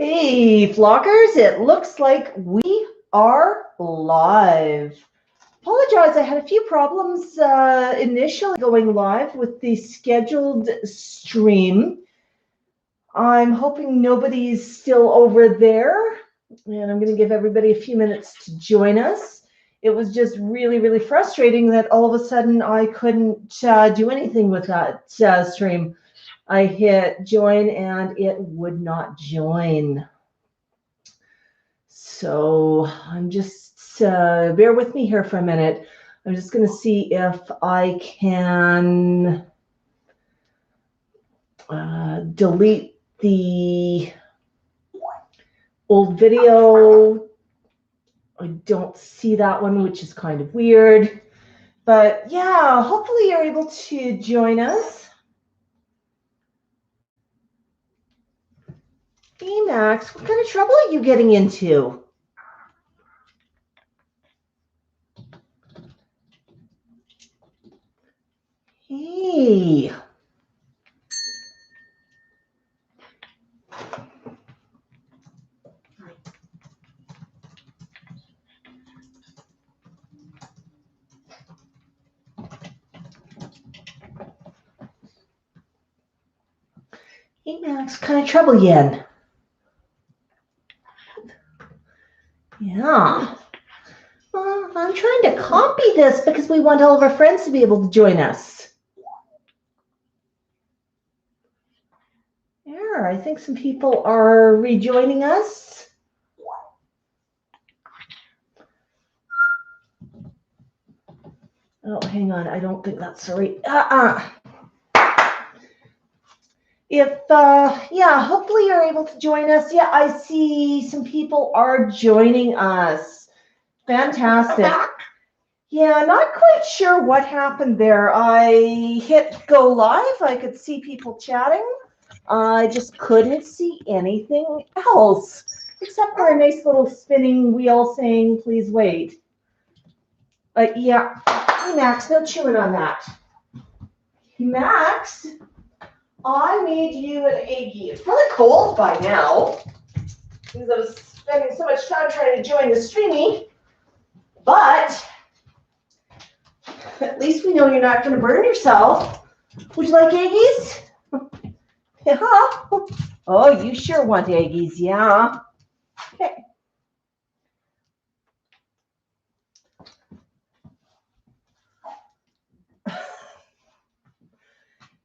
Hey, flockers, it looks like we are live. Apologize, I had a few problems initially going live with the scheduled stream. I'm hoping nobody's still over there, and I'm going to give everybody a few minutes to join us. It was just really frustrating that all of a sudden I couldn't do anything with that stream. I hit join and it would not join. So I'm just, bear with me here for a minute. I'm just going to see if I can delete the old video. I don't see that one, which is kind of weird. But yeah, hopefully you're able to join us. Hey, Max, what kind of trouble are you getting into? Hey. Hey, Max, what kind of trouble you in? Yeah. I'm trying to copy this because we want all of our friends to be able to join us. Yeah, I think some people are rejoining us. Oh, hang on. I don't think that's right. Yeah, hopefully you're able to join us. Yeah, I see some people are joining us. Fantastic. Yeah, not quite sure what happened there. I hit go live. I could see people chatting. I just couldn't see anything else except for a nice little spinning wheel saying, please wait. Yeah, hey, Max, no chewing on that. Max, I made you an eggie. It's probably cold by now because I was spending so much time trying to join the streamy, but at least we know you're not going to burn yourself. Would you like eggies? Yeah. Oh, you sure want eggies, yeah. Okay.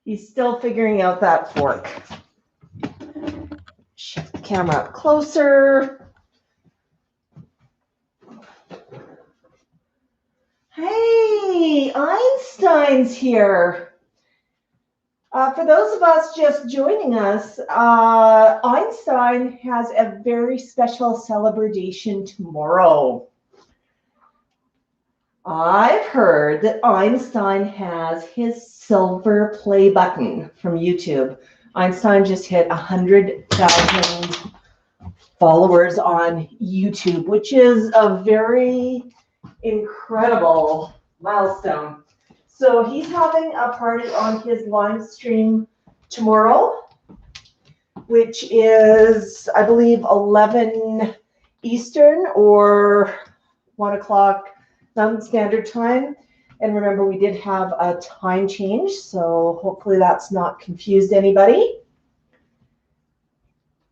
He's still figuring out that fork. Shift the camera up closer. Hey, Einstein's here. For those of us just joining us, Einstein has a very special celebration tomorrow. I've heard that Einstein has his silver play button from YouTube. Einstein just hit 100,000 followers on YouTube, which is a very incredible milestone. So he's having a party on his live stream tomorrow, which is, I believe, 11 Eastern or 1 o'clock Mountain Standard Time. And remember, we did have a time change, so hopefully that's not confused anybody.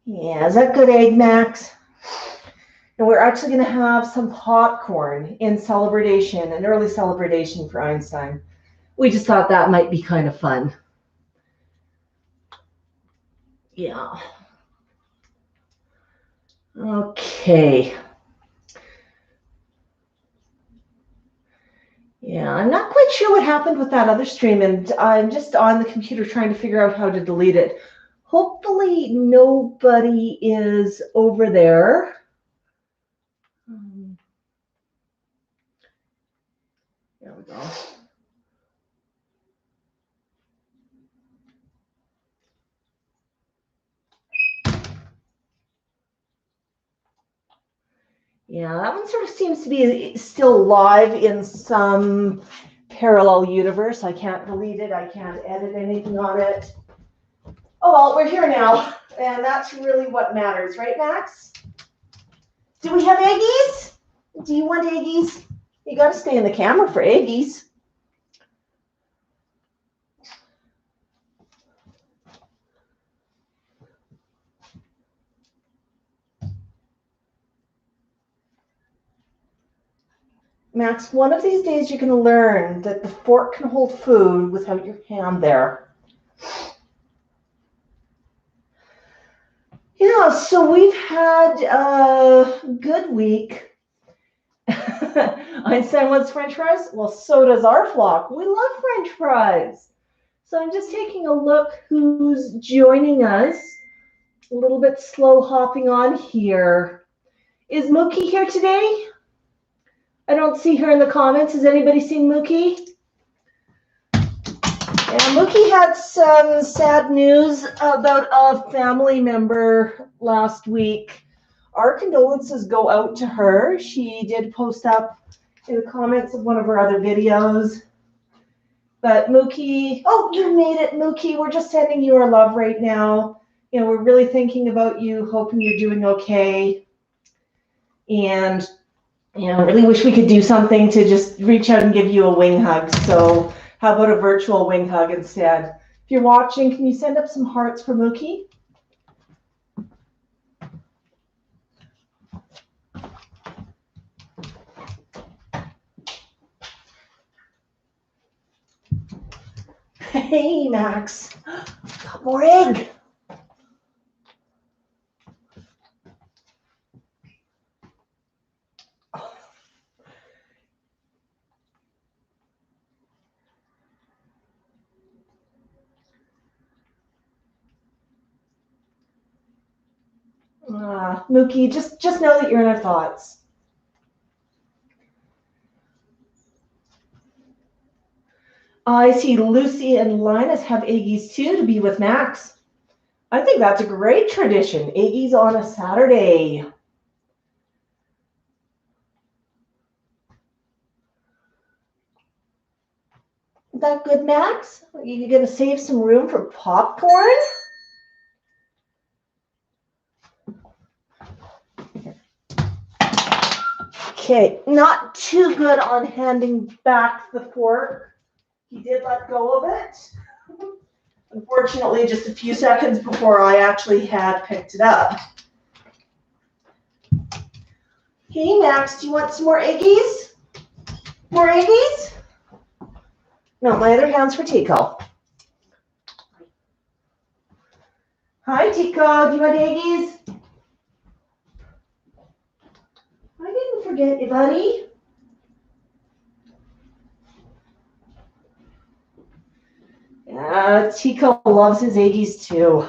Yeah, is that good, Egg Max? And we're actually going to have some popcorn in celebration, an early celebration for Einstein. We just thought that might be kind of fun. Yeah. Okay. Yeah, I'm not quite sure what happened with that other stream, and I'm just on the computer trying to figure out how to delete it. Hopefully nobody is over there. There we go. Yeah, that one sort of seems to be still live in some parallel universe. I can't delete it. I can't edit anything on it. Oh, well, we're here now. And that's really what matters, right, Max? Do we have eggies? Do you want eggies? You got to stay in the camera for eggies. Max, one of these days you're going to learn that the fork can hold food without your hand there. Yeah, so we've had a good week. Einstein wants French fries? Well, so does our flock. We love French fries. So I'm just taking a look who's joining us. A little bit slow hopping on here. Is Mookie here today? I don't see her in the comments. Has anybody seen Mookie? Yeah, Mookie had some sad news about a family member last week. Our condolences go out to her. She did post up in the comments of one of her other videos. But Mookie, oh, you made it, Mookie. We're just sending you our love right now. You know, we're really thinking about you, hoping you're doing okay. And, you know, really wish we could do something to just reach out and give you a wing hug. So how about a virtual wing hug instead? If you're watching, can you send up some hearts for Mookie? Hey, Max. Got more egg. Mookie, just know that you're in our thoughts. I see Lucy and Linus have Aggies too to be with Max. I think that's a great tradition. Aggies on a Saturday. Is that good, Max? Are you going to save some room for popcorn? Okay, not too good on handing back the fork. He did let go of it. Unfortunately, just a few seconds before I actually had picked it up. Hey, Max, do you want some more eggies? More eggies? No, my other hand's for Tico. Hi, Tico. Do you want eggies? I didn't forget you, buddy. Yeah, Tico loves his eggies too.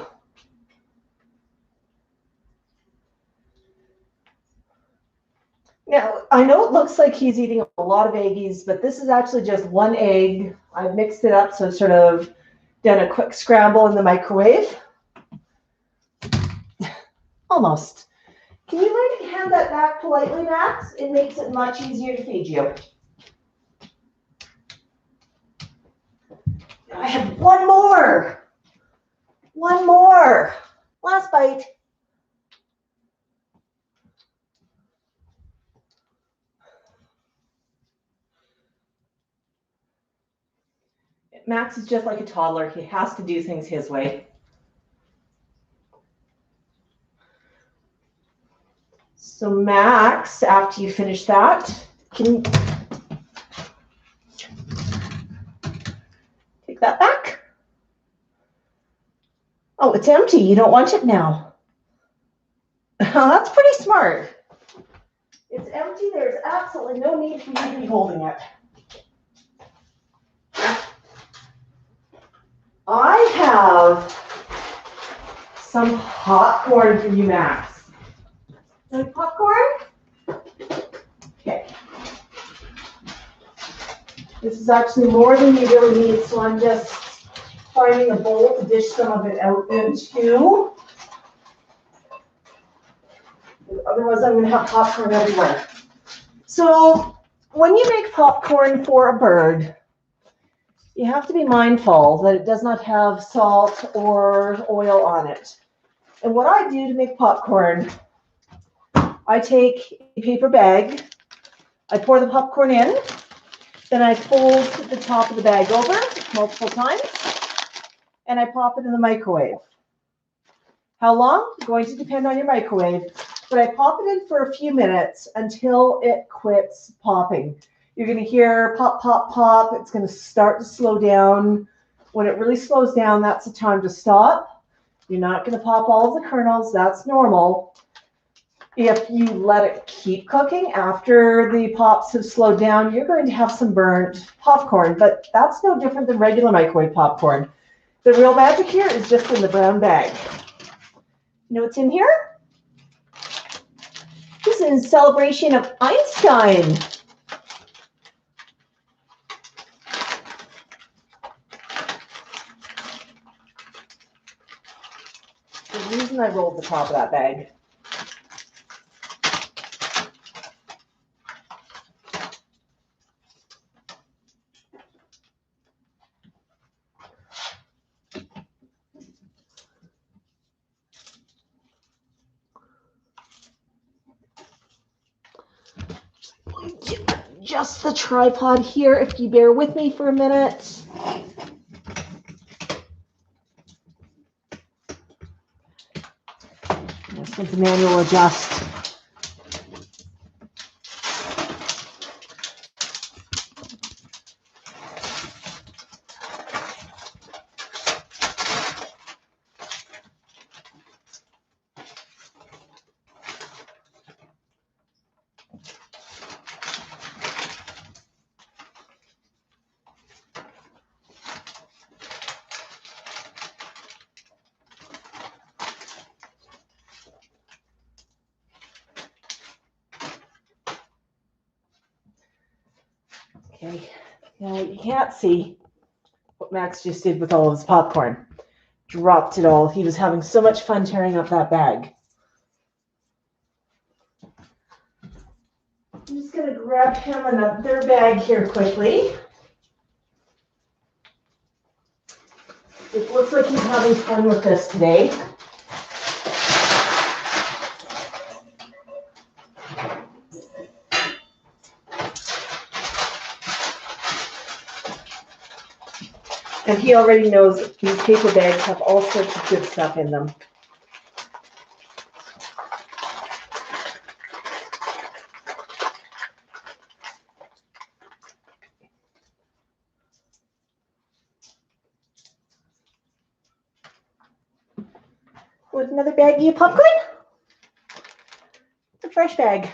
Now, I know it looks like he's eating a lot of eggies, but this is actually just one egg. I've mixed it up, so sort of done a quick scramble in the microwave. Almost. Can you learn to hand that back politely, Max? It makes it much easier to feed you. I have one more. One more. Last bite. Max is just like a toddler. He has to do things his way. So Max, after you finish that, can take that back. Oh, it's empty. You don't want it now. That's pretty smart. It's empty. There's absolutely no need for you to be holding it. I have some popcorn for you, Max. Like popcorn? Okay. This is actually more than you really need, so I'm just finding a bowl to dish some of it out into. Otherwise, I'm going to have popcorn everywhere. So when you make popcorn for a bird, you have to be mindful that it does not have salt or oil on it. And what I do to make popcorn, I take a paper bag, I pour the popcorn in, then I fold the top of the bag over multiple times, and I pop it in the microwave. How long? Going to depend on your microwave, but I pop it in for a few minutes until it quits popping. You're going to hear pop, pop, pop. It's going to start to slow down. When it really slows down, that's the time to stop. You're not going to pop all of the kernels. That's normal. If you let it keep cooking after the pops have slowed down, you're going to have some burnt popcorn, but that's no different than regular microwave popcorn. The real magic here is just in the brown bag. You know what's in here? This is in celebration of Einstein. The reason I rolled the top of that bag. Adjust the tripod here if you bear with me for a minute. This one's a manual adjust. Okay, now you can't see what Max just did with all of his popcorn. Dropped it all. He was having so much fun tearing up that bag. I'm just going to grab him another bag here quickly. It looks like he's having fun with this today. And he already knows that these paper bags have all sorts of good stuff in them. With another baggie of popcorn? It's a fresh bag.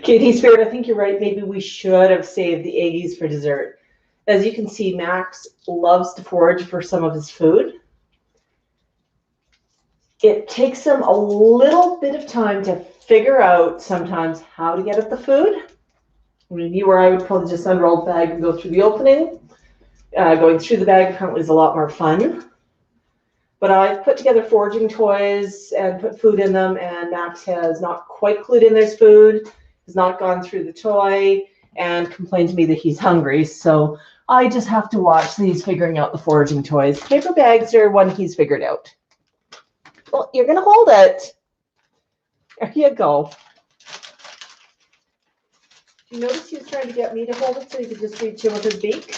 Katie Spirit, I think you're right. Maybe we should have saved the eggies for dessert. As you can see, Max loves to forage for some of his food. It takes him a little bit of time to figure out sometimes how to get at the food. I mean, you or I would probably just unroll the bag and go through the opening. Going through the bag apparently is a lot more fun. But I've put together foraging toys and put food in them, and Max has not quite clued in there's food, has not gone through the toy, and complained to me that he's hungry. So I just have to watch these figuring out the foraging toys. Paper bags are one he's figured out. Well, you're going to hold it. There you go. You notice he was trying to get me to hold it so he could just reach in with his beak?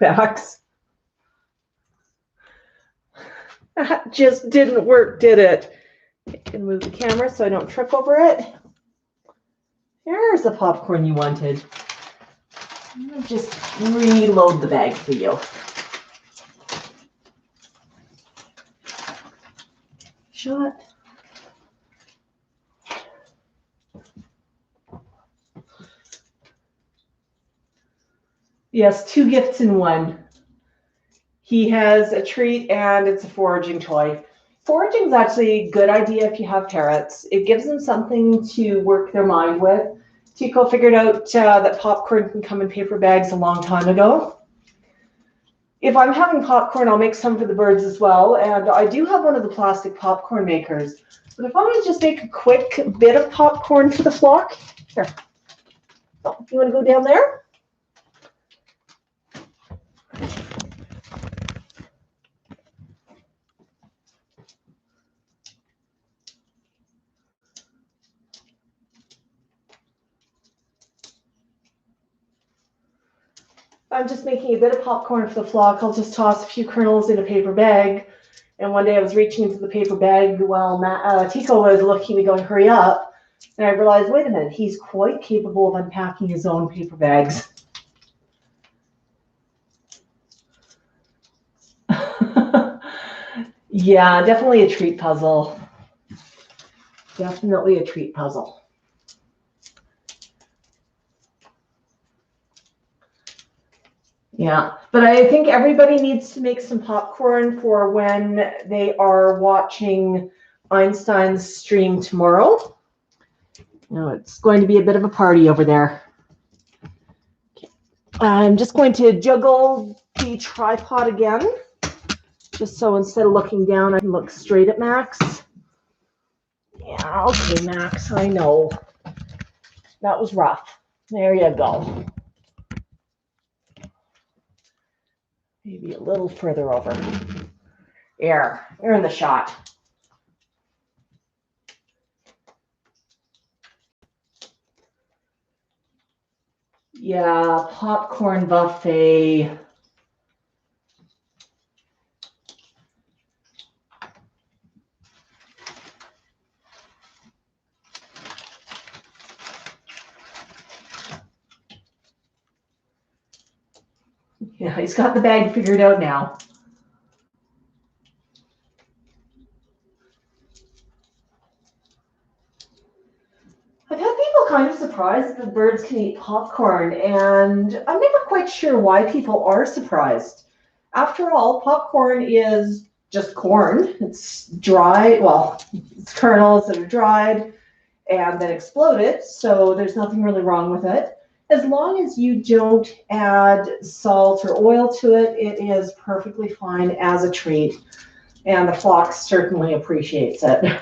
Max. That just didn't work, did it? I can move the camera so I don't trip over it. There's the popcorn you wanted. I'm gonna just reload the bag for you. Shot. Yes, 2 gifts in one. He has a treat and it's a foraging toy. Foraging is actually a good idea if you have parrots. It gives them something to work their mind with. Tico figured out that popcorn can come in paper bags a long time ago. If I'm having popcorn, I'll make some for the birds as well. And I do have one of the plastic popcorn makers. But if I want to just make a quick bit of popcorn for the flock, here. Oh, you want to go down there? I'm just making a bit of popcorn for the flock. I'll just toss a few kernels in a paper bag. And one day I was reaching into the paper bag while Tico was looking at me going, hurry up. And I realized, wait a minute, he's quite capable of unpacking his own paper bags. Yeah, definitely a treat puzzle. Definitely a treat puzzle. Yeah, but I think everybody needs to make some popcorn for when they are watching Einstein's stream tomorrow. Now it's going to be a bit of a party over there. Okay. I'm just going to juggle the tripod again, just so instead of looking down, I can look straight at Max. Yeah, okay, Max, I know. That was rough. There you go. Maybe a little further over. You're in the shot. Yeah, popcorn buffet. Yeah, he's got the bag figured out now. I've had people kind of surprised that birds can eat popcorn, and I'm never quite sure why people are surprised. After all, popcorn is just corn. It's dry, well, it's kernels that are dried and then exploded, so there's nothing really wrong with it. As long as you don't add salt or oil to it, it is perfectly fine as a treat, and the flock certainly appreciates it.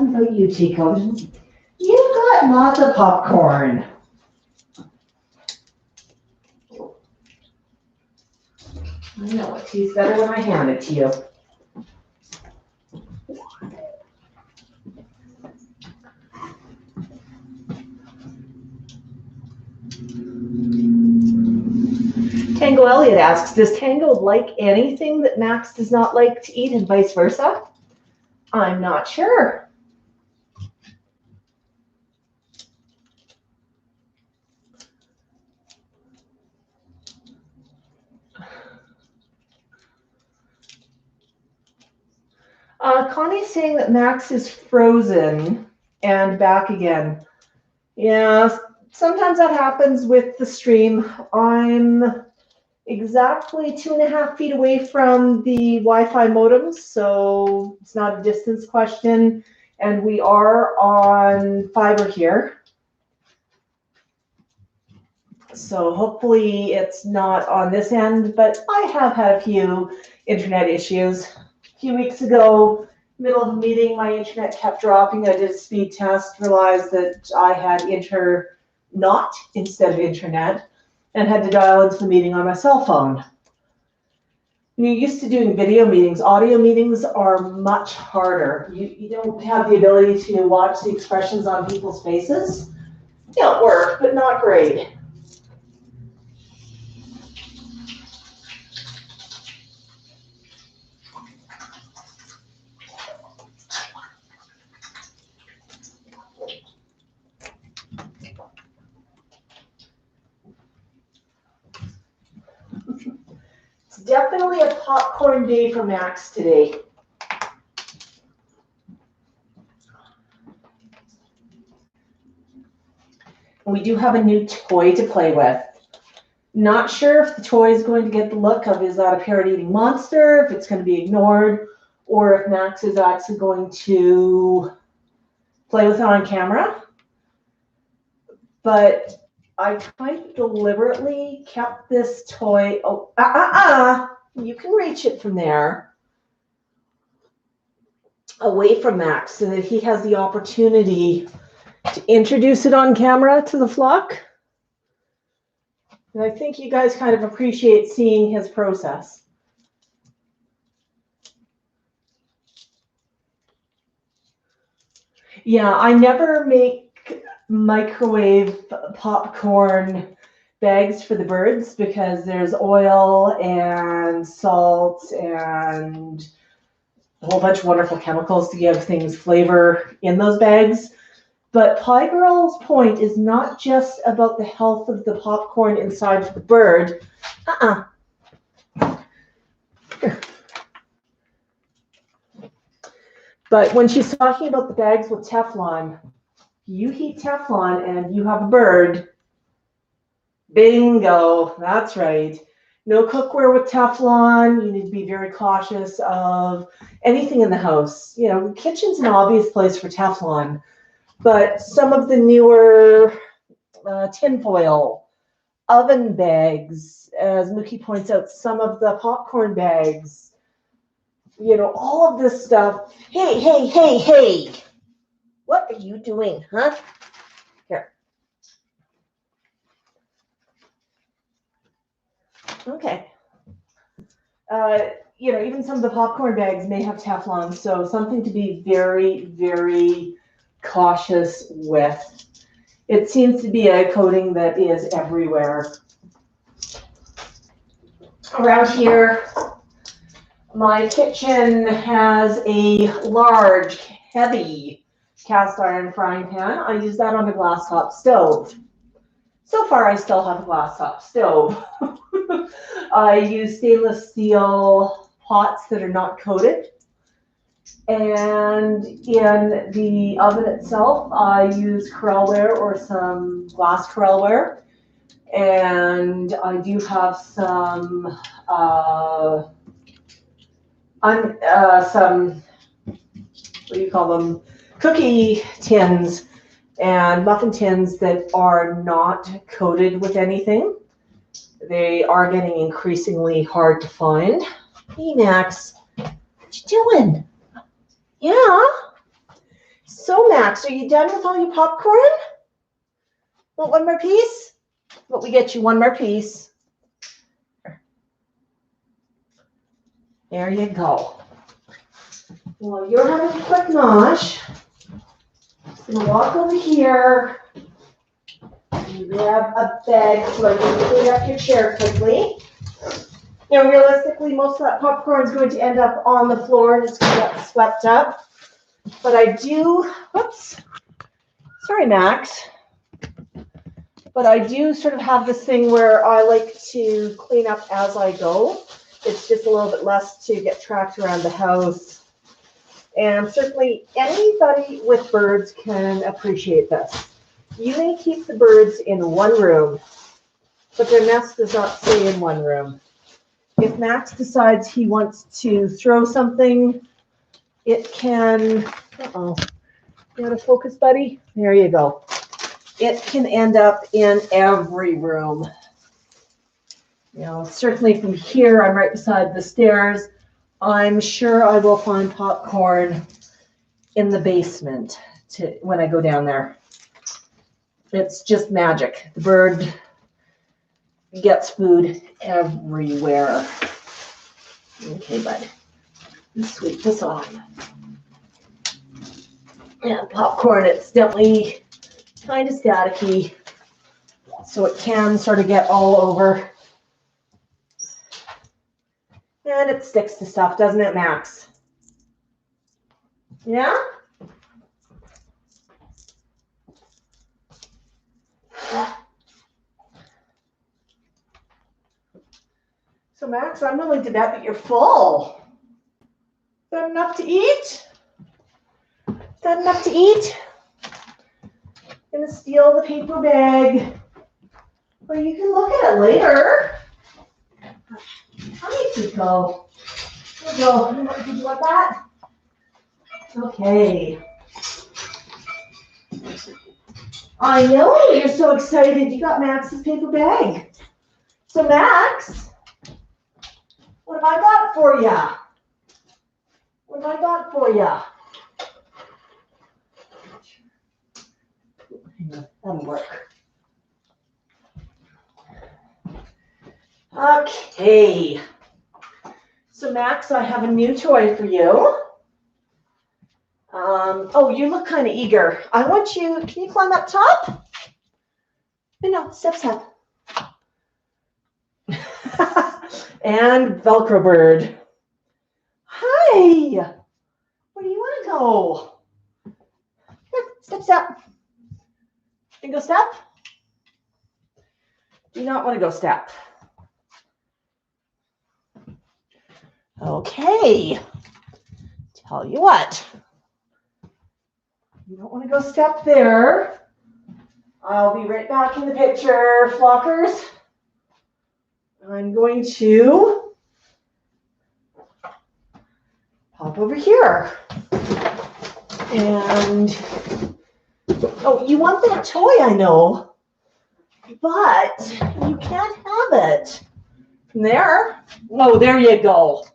nothing about you, Chico. You've got lots of popcorn. I know it tastes better when I hand it to you. Tango Elliott asks, does Tango like anything that Max does not like to eat and vice versa? I'm not sure. Connie's saying that Max is frozen and back again. Yeah, sometimes that happens with the stream. I'm exactly 2.5 feet away from the Wi-Fi modems, so it's not a distance question. And we are on fiber here. So hopefully it's not on this end, but I have had a few internet issues. A few weeks ago, middle of a meeting, my internet kept dropping. I did a speed test, realized that I had not instead of internet, and had to dial into the meeting on my cell phone. You're used to doing video meetings. Audio meetings are much harder. You don't have the ability to watch the expressions on people's faces. It'll work, but not great. It's definitely a popcorn day for Max today. We do have a new toy to play with. Not sure if the toy is going to get the look of, is that a parrot-eating monster, if it's going to be ignored, or if Max is actually going to play with it on camera. But I kind of deliberately kept this toy, you can reach it from there, away from Max so that he has the opportunity to introduce it on camera to the flock. And I think you guys kind of appreciate seeing his process. Yeah, I never make microwave popcorn bags for the birds because there's oil and salt and a whole bunch of wonderful chemicals to give things flavor in those bags. But Pie Girl's point is not just about the health of the popcorn inside of the bird. Here. But when she's talking about the bags with Teflon, you heat Teflon and you have a bird. Bingo, that's right. No cookware with Teflon. You need to be very cautious of anything in the house. You know, the kitchen's an obvious place for Teflon. But some of the newer tinfoil, oven bags, as Mookie points out, some of the popcorn bags, you know, all of this stuff. Hey. What are you doing, huh? Here. Okay. You know, even some of the popcorn bags may have Teflon, so something to be very, very cautious with. It seems to be a coating that is everywhere. Around here, my kitchen has a large, heavy cast iron frying pan. I use that on a glass top stove. So far, I still have a glass top stove. I use stainless steel pots that are not coated. And in the oven itself, I use Corelware or some glass Corelware. And I do have some, what do you call them? Cookie tins and muffin tins that are not coated with anything. They are getting increasingly hard to find. Hey, Max, what you doing? Yeah. So Max, are you done with all your popcorn? Want one more piece? But we get you one more piece. There you go. Well, you're having a quick nosh. I'm gonna walk over here and grab a bag so I can clean up your chair quickly. You know, realistically, most of that popcorn is going to end up on the floor and it's going to get swept up. But I do, whoops, sorry, Max. But I do sort of have this thing where I like to clean up as I go. It's just a little bit less to get tracked around the house. And certainly anybody with birds can appreciate this. You may keep the birds in one room, but their nest does not stay in one room. If Max decides he wants to throw something, it can, uh-oh, you got a focus, buddy? There you go. It can end up in every room. You know, certainly from here, I'm right beside the stairs. I'm sure I will find popcorn in the basement when I go down there. It's just magic. The bird gets food everywhere. Okay, bud. Let's sweep this off. Yeah, popcorn, it's definitely kind of staticky, so it can sort of get all over. And it sticks to stuff, doesn't it, Max? Yeah? So, Max, I'm willing to bet that you're full. Is that enough to eat? Is that enough to eat? I'm gonna steal the paper bag. Well, you can look at it later. Hi, Chico. Here we go. Did you want that? Okay. I know you're so excited. You got Max's paper bag. So, Max, what have I got for you? What have I got for you? Hang on, that'll work. Okay. So, Max, I have a new toy for you. Oh, you look kind of eager. I want you, can you climb up top? No, step. And Velcro bird. Hi. Where do you want to go? Here, step. You go step? Do you not want to go step? Okay. Tell you what. You don't want to go step there. I'll be right back in the picture, flockers. I'm going to pop over here. And, oh, you want that toy, I know, but you can't have it. There. No, there you go.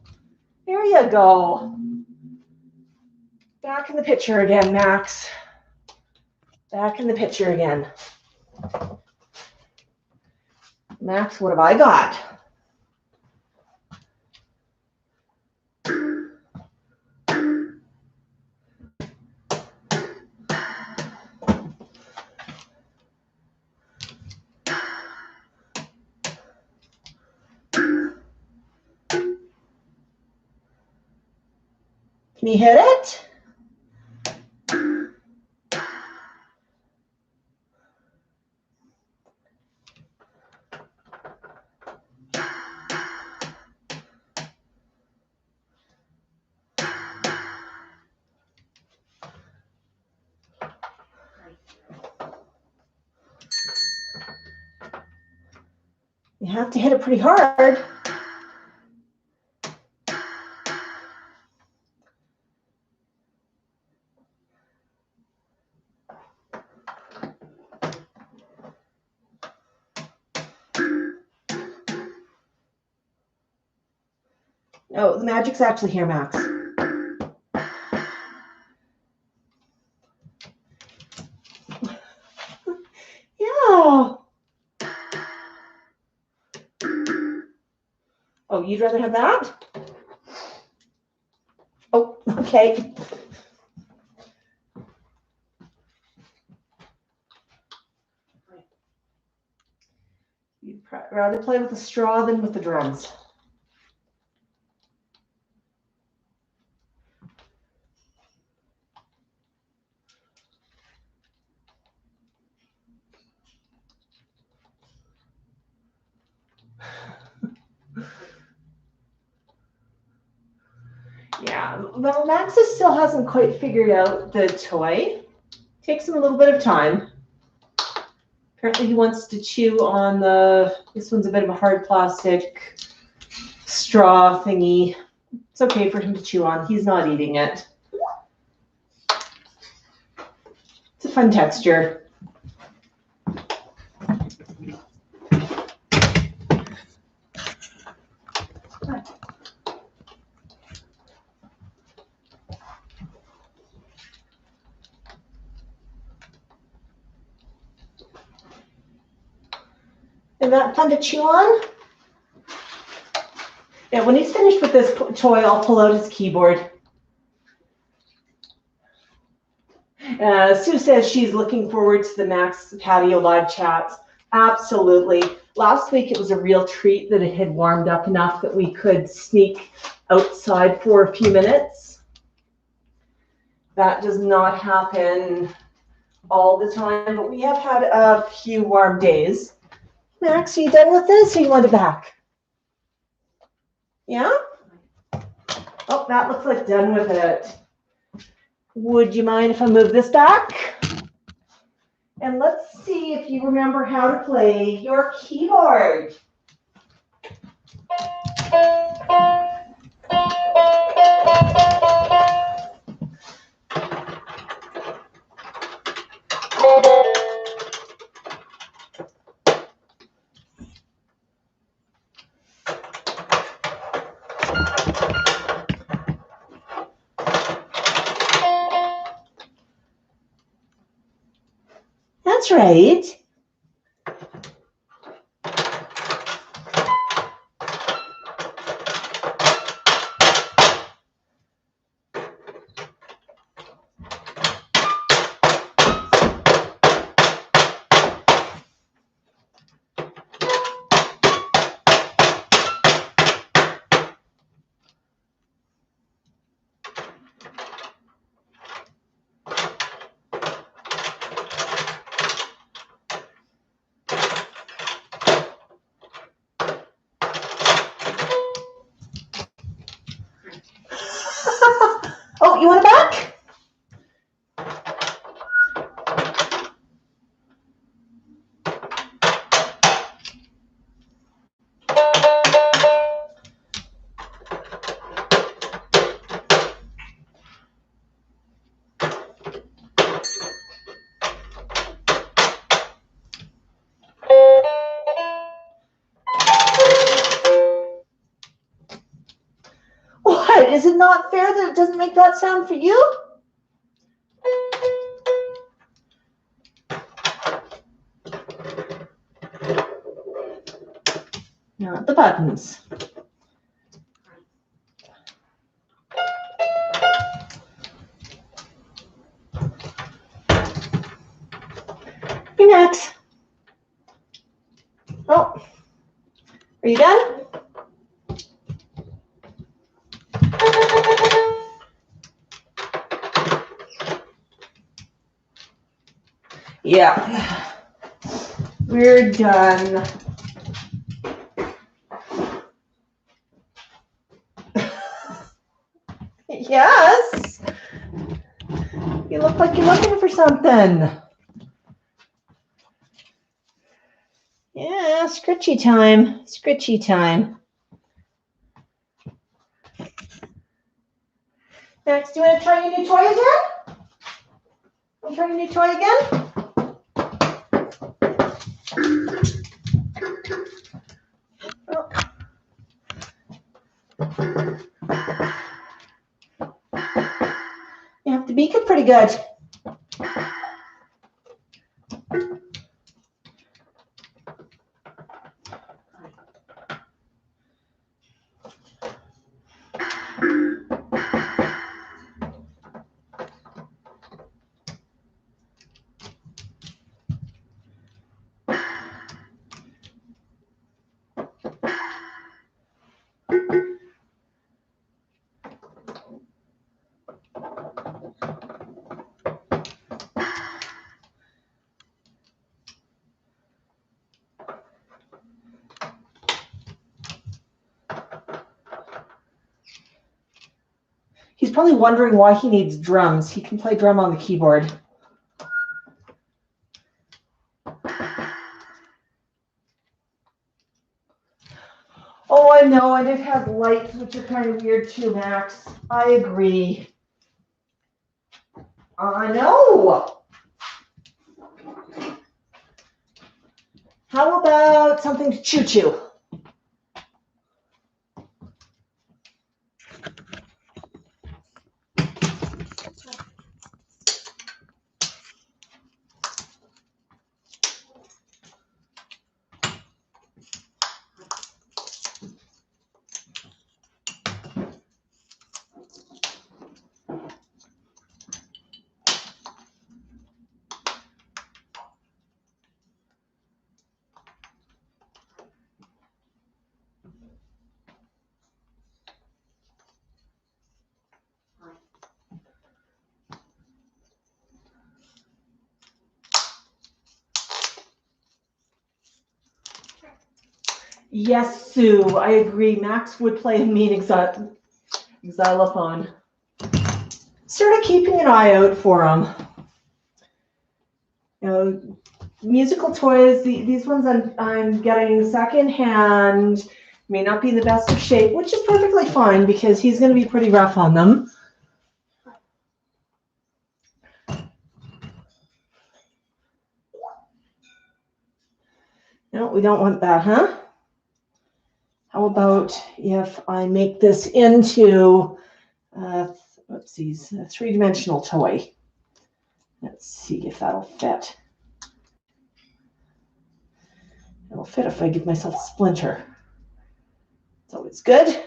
There you go. Back in the picture again, Max. Back in the picture again. Max, what have I got? Can you hit it? You have to hit it pretty hard. No, the magic's actually here, Max. Oh, you'd rather have that? Oh, okay. You'd rather play with the straw than with the drums. Yeah, well, Max still hasn't quite figured out the toy. Takes him a little bit of time. Apparently he wants to chew on this one's a bit of a hard plastic straw thingy. It's okay for him to chew on. He's not eating it. It's a fun texture. Isn't that fun to chew on? Yeah, when he's finished with this toy, I'll pull out his keyboard. Sue says she's looking forward to the Max Patio live chats. Absolutely. Last week it was a real treat that it had warmed up enough that we could sneak outside for a few minutes. That does not happen all the time, but we have had a few warm days. Max, are you done with this or you want it back? Yeah? Oh, that looks like done with it. Would you mind if I move this back? And let's see if you remember how to play your keyboard. That's right. Oh, you want it back? What? Is it not fair that it doesn't make that sound for you? Not the buttons. Hey, Max. Oh, are you done? Yeah, we're done. Yes. You look like you're looking for something. Yeah, scritchy time. Scritchy time. Max, do you want to try your new toy again? Want to try your new toy again? Oh. You have to beak it pretty good. probably wondering why he needs drums. He can play drum on the keyboard. Oh, I know, and it has lights, which are kind of weird too, Max. I agree. I know. How about something to choo-choo? Yes, Sue, I agree. Max would play a mean xylophone. Started keeping an eye out for him. You know, musical toys, these ones I'm getting secondhand, may not be in the best of shape, which is perfectly fine because he's going to be pretty rough on them. No, we don't want that, huh? How about if I make this into oopsies, a three-dimensional toy? Let's see if that'll fit. It'll fit if I give myself a splinter. It's always good.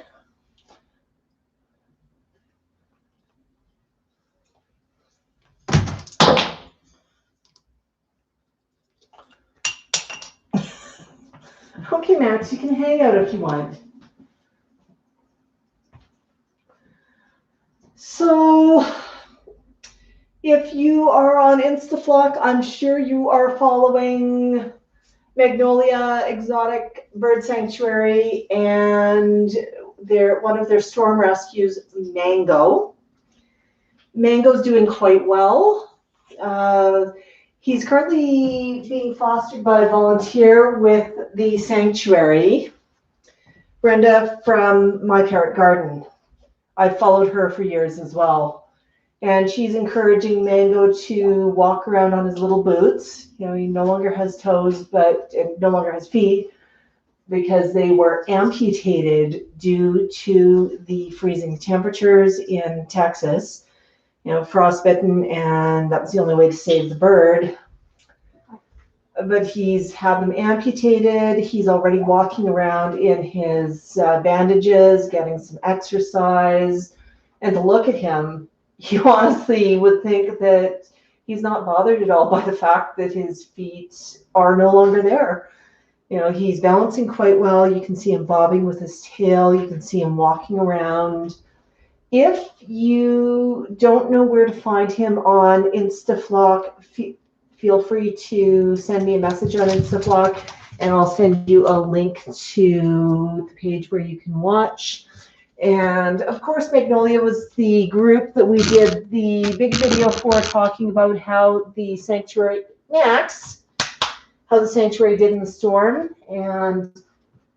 Okay, Max, you can hang out if you want. So, if you are on InstaFlock, I'm sure you are following Magnolia Exotic Bird Sanctuary and one of their storm rescues, Mango. Mango's doing quite well. He's currently being fostered by a volunteer with the sanctuary, Brenda from My Parrot Garden. I've followed her for years as well. And she's encouraging Mango to walk around on his little boots. You know, he no longer has toes, but no longer has feet because they were amputated due to the freezing temperatures in Texas. You know, frostbitten, and that was the only way to save the bird. But he's had them amputated. He's already walking around in his bandages, getting some exercise. And to look at him, you honestly would think that he's not bothered at all by the fact that his feet are no longer there. You know, he's balancing quite well. You can see him bobbing with his tail. You can see him walking around. If you don't know where to find him on InstaFlock, feel free to send me a message on InstaFlock, and I'll send you a link to the page where you can watch. And of course, Magnolia was the group that we did the big video for, talking about how the sanctuary, Max, how the sanctuary did in the storm. And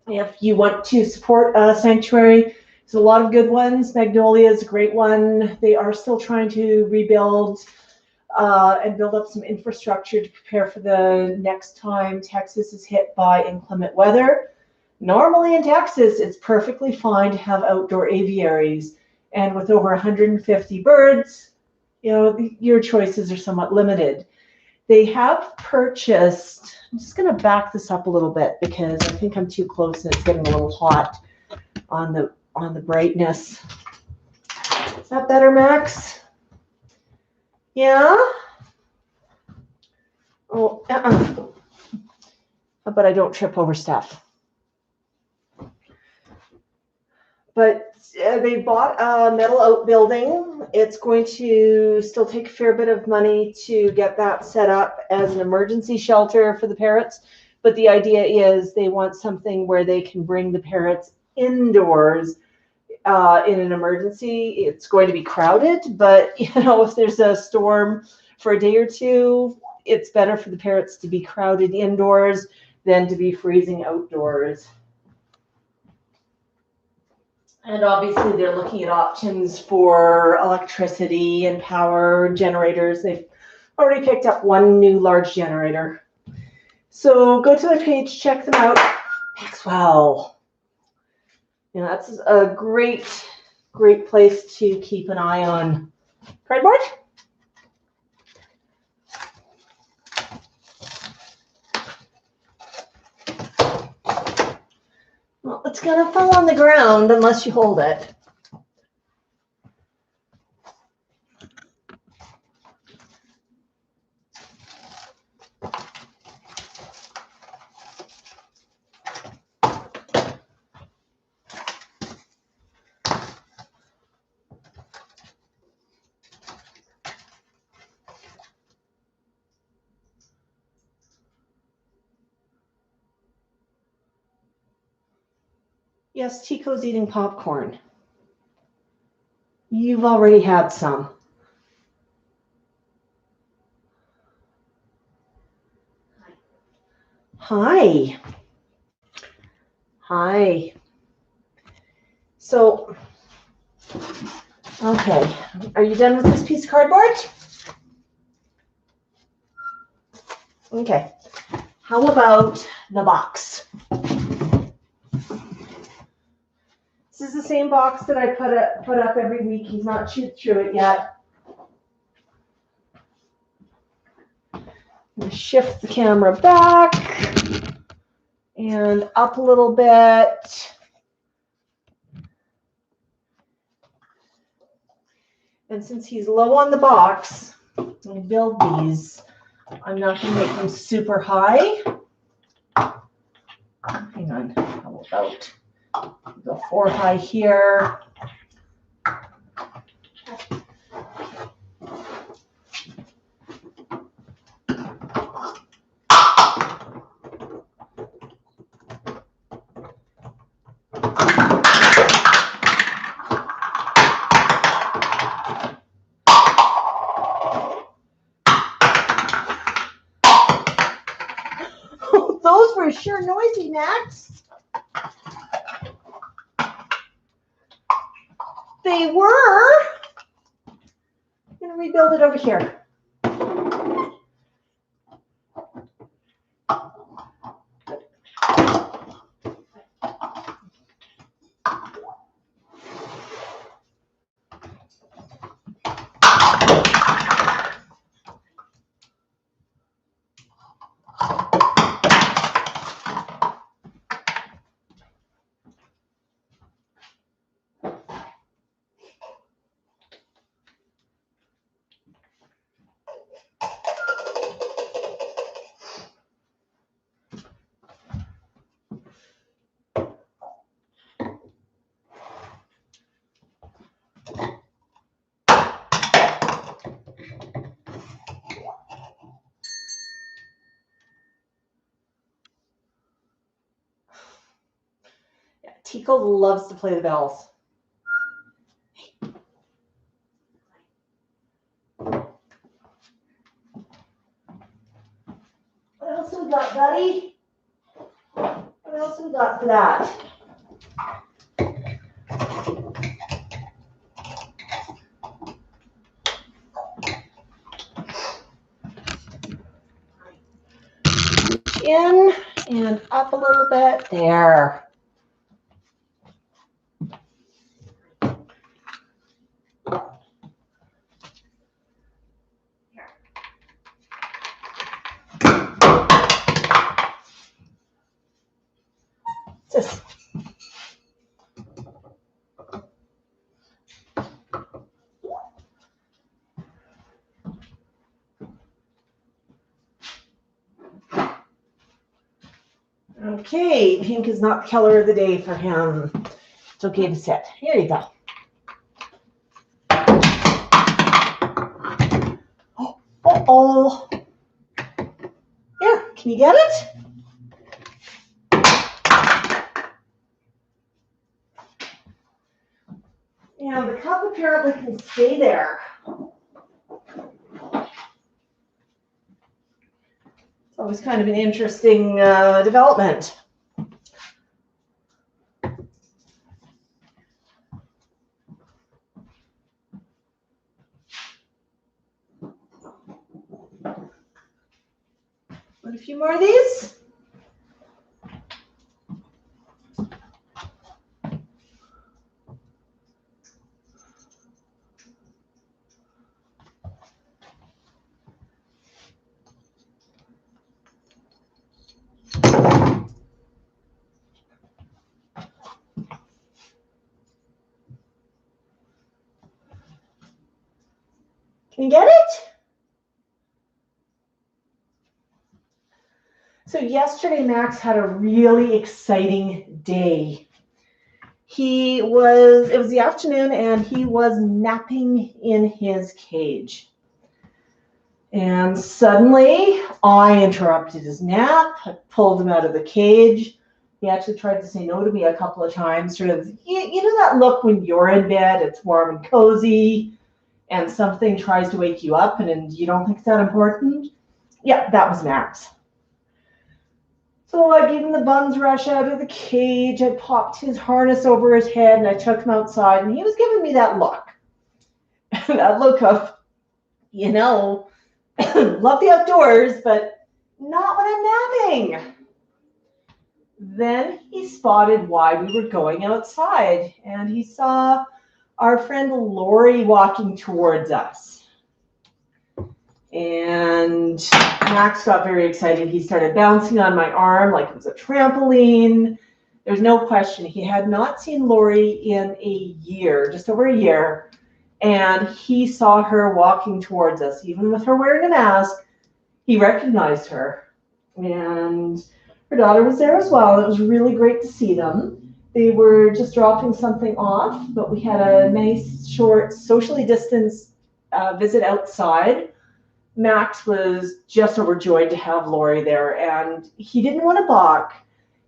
if you want to support a sanctuary, there's a lot of good ones. Magnolia is a great one. They are still trying to rebuild and build up some infrastructure to prepare for the next time Texas is hit by inclement weather. Normally in Texas, it's perfectly fine to have outdoor aviaries. And with over 150 birds, you know, your choices are somewhat limited. They have purchased, I'm just going to back this up a little bit because I think I'm too close and it's getting a little hot on the brightness. Is that better, Max? Yeah? Oh, but I don't trip over stuff. But they bought a metal outbuilding. It's going to still take a fair bit of money to get that set up as an emergency shelter for the parrots. But the idea is they want something where they can bring the parrots indoors in an emergency, it's going to be crowded. But, if there's a storm for a day or two, it's better for the parrots to be crowded indoors than to be freezing outdoors. And obviously they're looking at options for electricity and power generators. They've already picked up one new large generator. So go to their page, check them out. Maxwell. That's a great place to keep an eye on. Cardboard? Well, it's going to fall on the ground unless you hold it. Yes, Tico's eating popcorn. You've already had some. Hi. Hi. So, okay. Are you done with this piece of cardboard? Okay. How about the box? This is the same box that I put up every week. He's not chewed through it yet. I'm going to shift the camera back and up a little bit. And since he's low on the box, I'm going to build these. I'm not going to make them super high. Hang on. How about go 4 high here? Those were sure noisy, Max. They were. I'm going to rebuild it over here. Tico loves to play the bells. What else we got, buddy? What else we got for that? In and up a little bit. There. Just okay, pink is not the color of the day for him. It's okay to sit. Here you go. Oh. Here, can you get it? apparently can stay there. It's always kind of an interesting development. Want a few more of these? Can you get it? So yesterday, Max had a really exciting day. It was the afternoon, and he was napping in his cage. And suddenly, I interrupted his nap. I pulled him out of the cage. He actually tried to say no to me a couple of times. Sort of, you know that look when you're in bed, it's warm and cozy, and something tries to wake you up, and you don't think it's that important? Yeah, that was Max. So I gave him the bums rush out of the cage. I popped his harness over his head, and I took him outside, and he was giving me that look. That look of, love the outdoors, but not when I'm napping. Then he spotted why we were going outside, and he saw our friend Lori walking towards us. And Max got very excited. He started bouncing on my arm like it was a trampoline. There's no question. He had not seen Lori in a year, just over a year. And he saw her walking towards us. Even with her wearing a mask, he recognized her. And her daughter was there as well. It was really great to see them. They were just dropping something off, but we had a nice, short, socially distanced visit outside. Max was just overjoyed to have Lori there, and he didn't want to balk.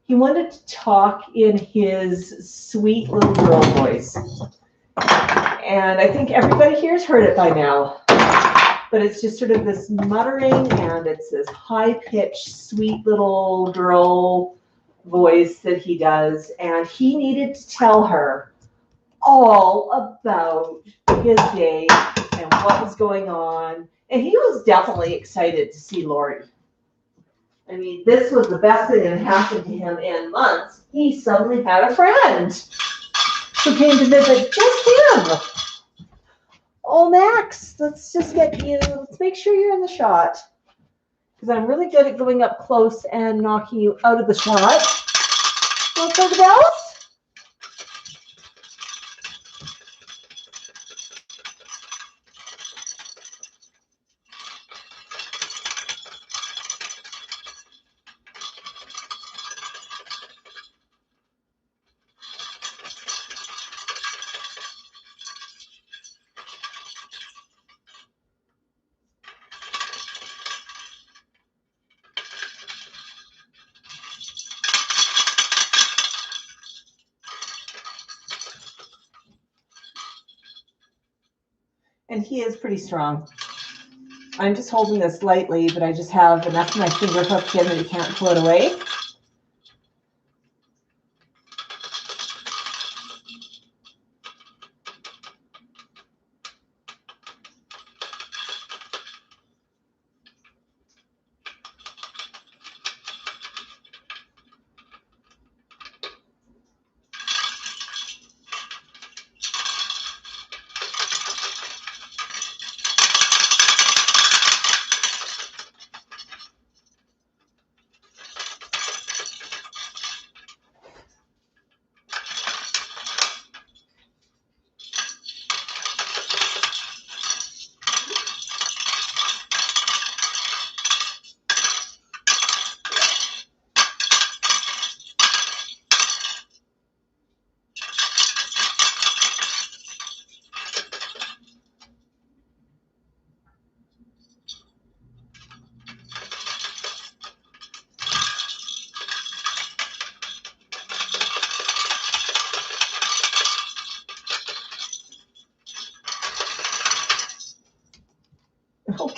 He wanted to talk in his sweet little girl voice. And I think everybody here has heard it by now. But it's just sort of this muttering, and it's this high-pitched, sweet little girl voice that he does. And he needed to tell her all about his day and what was going on. And he was definitely excited to see Lori. I mean, this was the best thing that happened to him in months. He suddenly had a friend who came to visit, just him. Oh, Max, let's make sure you're in the shot. Because I'm really good at going up close and knocking you out of the shot. Want to play the bells? And he is pretty strong. I'm just holding this lightly, but I just have enough of my finger hooked in that he can't pull it away.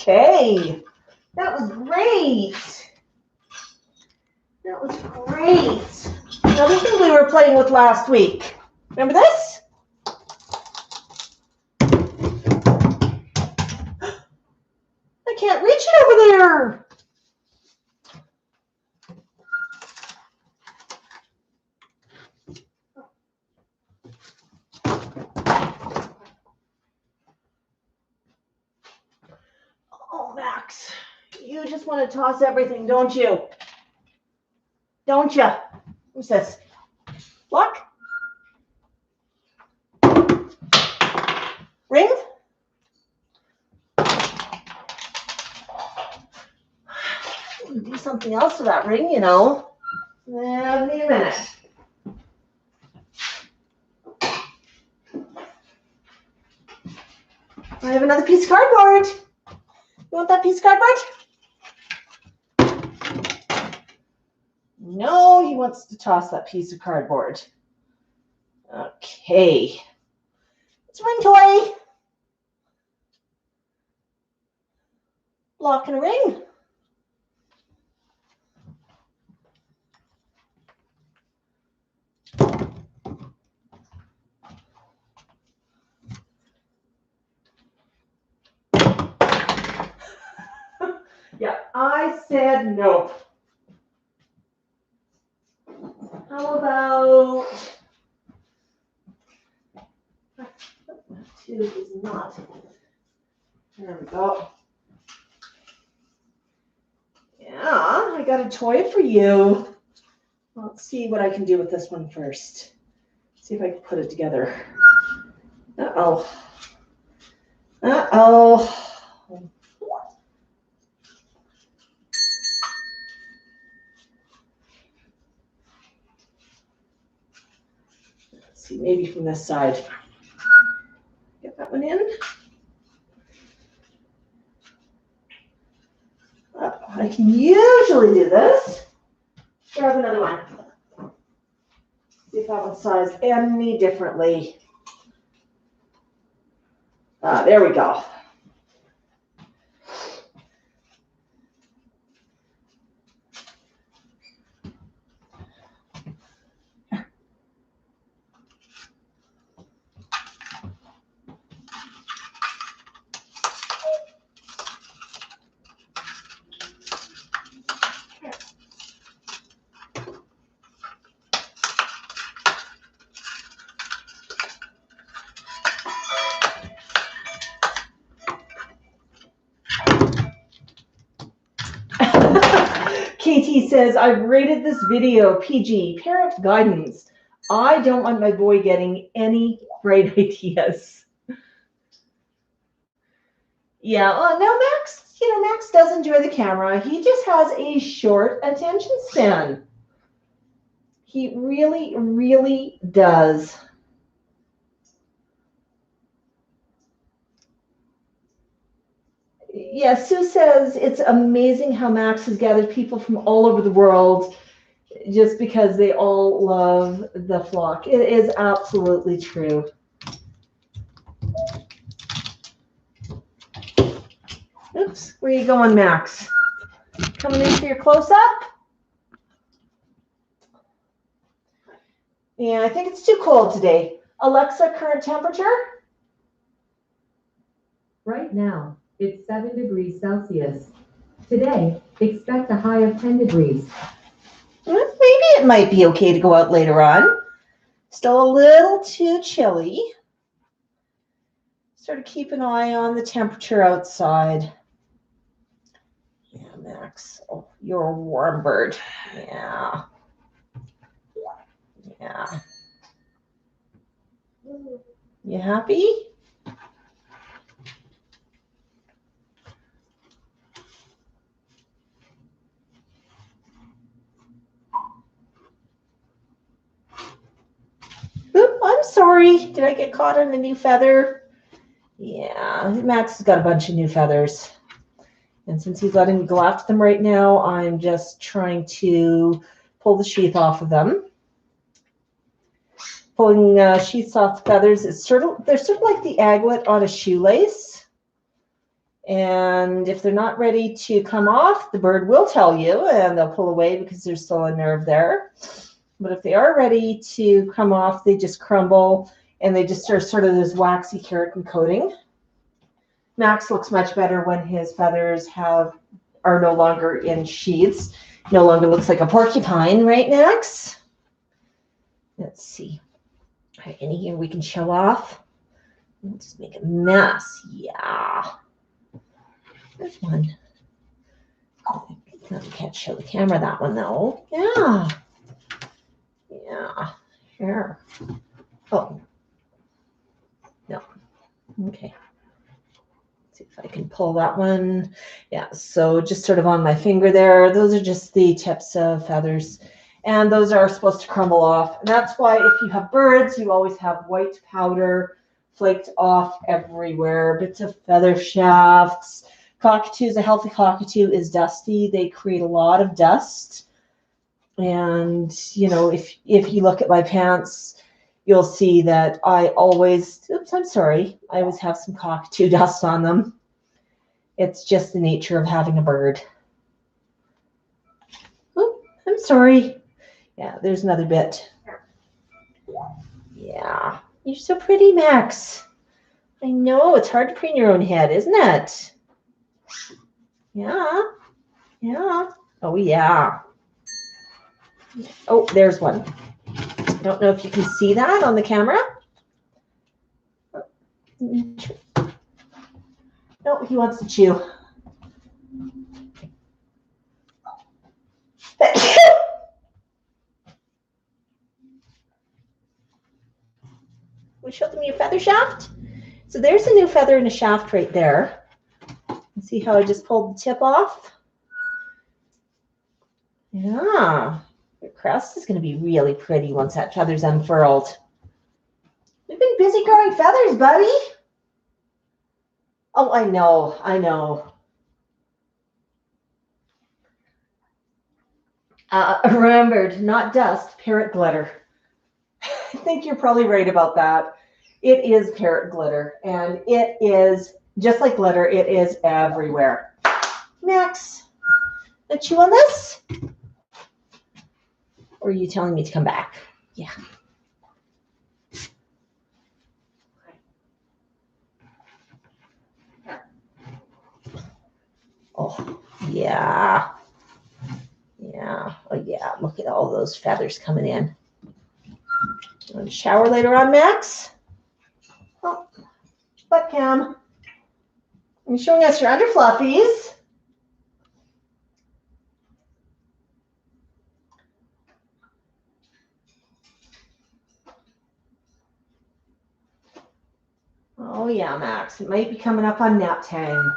Okay. That was great. That was great. Now this thing we were playing with last week. Remember this? I can't reach it over there. Oh, Max, you just want to toss everything, don't you? Don't you? What's this? Lock? Ring? Do something else to that ring, you know. Give me a minute. I have another piece of cardboard. You want that piece of cardboard? No, he wants to toss that piece of cardboard. Okay. It's a ring toy. Lock and a ring. Yeah, I said no. How about two is not. There we go. Yeah, I got a toy for you. Let's see what I can do with this one first. See if I can put it together. Uh-oh. Uh-oh. Let's see, maybe from this side. Get that one in. I can usually do this. Grab another one. See if that one's sized any differently. There we go. KT says, I've rated this video PG, parent guidance. I don't want my boy getting any great ideas. Yeah, no, Max, Max does enjoy the camera. He just has a short attention span. He really, really does. Yeah, Sue says it's amazing how Max has gathered people from all over the world just because they all love the flock. It is absolutely true. Oops, where are you going, Max? Coming in for your close-up? Yeah, I think it's too cold today. Alexa, current temperature? Right now, it's 7 degrees Celsius. Today, expect a high of 10 degrees. Maybe it might be okay to go out later on. Still a little too chilly. Sort of keep an eye on the temperature outside. Yeah, Max. Oh, you're a warm bird. Yeah. Yeah. You happy? Oop, I'm sorry. Did I get caught on a new feather? Yeah, Max has got a bunch of new feathers. And since he's letting me go after them right now, I'm just trying to pull the sheath off of them. Pulling sheaths off the feathers, they're sort of like the aglet on a shoelace. And if they're not ready to come off, the bird will tell you and they'll pull away because there's still a nerve there. But if they are ready to come off, they just crumble and they just are sort of this waxy keratin coating. Max looks much better when his feathers are no longer in sheaths. No longer looks like a porcupine, right, Max? Let's see. Are any here we can show off? We'll just make a mess. Yeah. There's one. I can't show the camera that one though. Yeah. Yeah. Here. Oh. No. Okay. Let's see if I can pull that one. Yeah. So just sort of on my finger there. Those are just the tips of feathers. And those are supposed to crumble off. And that's why if you have birds, you always have white powder flaked off everywhere. Bits of feather shafts. Cockatoos, a healthy cockatoo is dusty. They create a lot of dust. And, you know, if you look at my pants, you'll see that I always have some cockatoo dust on them. It's just the nature of having a bird. Oh, I'm sorry. Yeah, there's another bit. Yeah, you're so pretty, Max. I know, it's hard to preen your own head, isn't it? Yeah, yeah. Oh, yeah. Oh, there's one. I don't know if you can see that on the camera. No, he wants to chew. We show them your feather shaft. So there's a new feather and a shaft right there. See how I just pulled the tip off? Yeah, your crest is going to be really pretty once that feather's unfurled. We've been busy growing feathers, buddy. Oh, I know, I know. Remembered, not dust, parrot glitter. I think you're probably right about that. It is parrot glitter, and it is, just like glitter, it is everywhere. Max, want to chew on this? Or are you telling me to come back? Yeah. Oh, yeah. Yeah. Oh, yeah. Look at all those feathers coming in. You want to shower later on, Max? Oh, butt cam. You're showing us your under fluffies. Oh, yeah, Max. It might be coming up on nap time.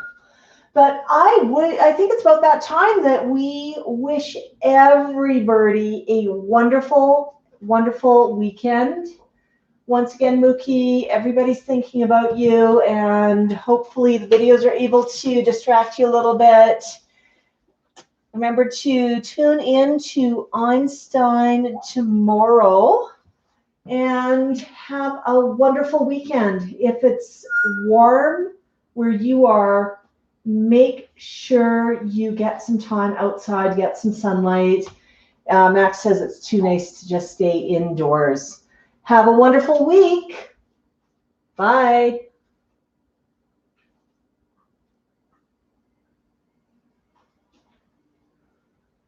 But I think it's about that time that we wish everybody a wonderful, wonderful weekend. Once again, Mookie, everybody's thinking about you, and hopefully the videos are able to distract you a little bit. Remember to tune in to Einstein tomorrow and have a wonderful weekend. If it's warm where you are, make sure you get some time outside, get some sunlight. Max says it's too nice to just stay indoors. Have a wonderful week. Bye.